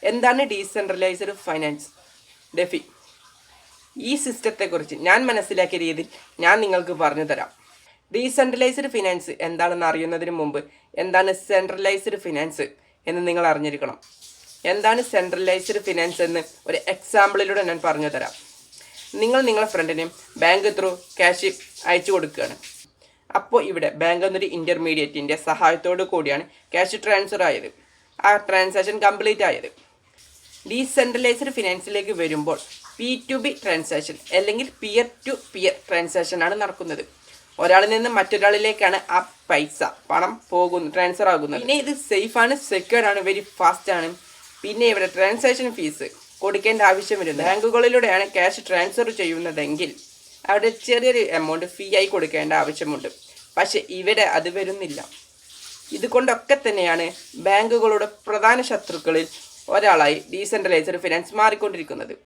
എന്താണ് decentralised finance ഡെഫി? ഈ സിസ്റ്റത്തെക്കുറിച്ച് ഞാൻ മനസ്സിലാക്കിയ രീതിയിൽ ഞാൻ നിങ്ങൾക്ക് പറഞ്ഞു തരാം. ഡീസെൻട്രലൈസ്ഡ് ഫിനാൻസ് എന്താണെന്ന് അറിയുന്നതിന് മുമ്പ് എന്താണ് സെൻട്രലൈസ്ഡ് ഫിനാൻസ് എന്ന് നിങ്ങൾ അറിഞ്ഞിരിക്കണം. എന്താണ് സെൻട്രലൈസ്ഡ് ഫിനാൻസ് എന്ന് ഒരു എക്സാമ്പിളിലൂടെ ഞാൻ പറഞ്ഞു തരാം. നിങ്ങളുടെ ഫ്രണ്ടിന് ബാങ്ക് ത്രൂ ക്യാഷ് അയച്ചു കൊടുക്കുകയാണ്. അപ്പോൾ ഇവിടെ ബാങ്ക് എന്നൊരു ഇൻ്റർമീഡിയറ്റിൻ്റെ സഹായത്തോടു കൂടിയാണ് ക്യാഷ് ട്രാൻസ്ഫർ ആയത്. ആ ട്രാൻസാക്ഷൻ കംപ്ലീറ്റ് ആയത്. ഡീസെൻട്രലൈസ്ഡ് ഫിനാൻസിലേക്ക് വരുമ്പോൾ P2B ട്രാൻസാക്ഷൻ അല്ലെങ്കിൽ പിയർ ടു പിയർ ട്രാൻസാക്ഷൻ ആണ് നടക്കുന്നത്. ഒരാളിൽ നിന്ന് മറ്റൊരാളിലേക്കാണ് ആ പണം ട്രാൻസ്ഫർ ആകുന്നത്. പിന്നെ ഇത് സേഫാണ്, സെക്യൂർ ആണ്, വെരി ഫാസ്റ്റ് ആണ്. പിന്നെ ഇവിടെ ട്രാൻസാക്ഷൻ ഫീസ് കൊടുക്കേണ്ട ആവശ്യം വരുന്നത്. ബാങ്കുകളിലൂടെയാണ് ക്യാഷ് ട്രാൻസ്ഫർ ചെയ്യുന്നതെങ്കിൽ അവിടെ ചെറിയൊരു എമൗണ്ട് ഫീ ആയി കൊടുക്കേണ്ട ആവശ്യമുണ്ട്. പക്ഷെ ഇവിടെ അത് വരുന്നില്ല. ഇതുകൊണ്ടൊക്കെ തന്നെയാണ് ബാങ്കുകളുടെ പ്രധാന ശത്രുക്കളിൽ ഒരാളായി ഡീസെൻട്രലൈസ്ഡ് ഫിനാൻസ് മാറിക്കൊണ്ടിരിക്കുന്നത്.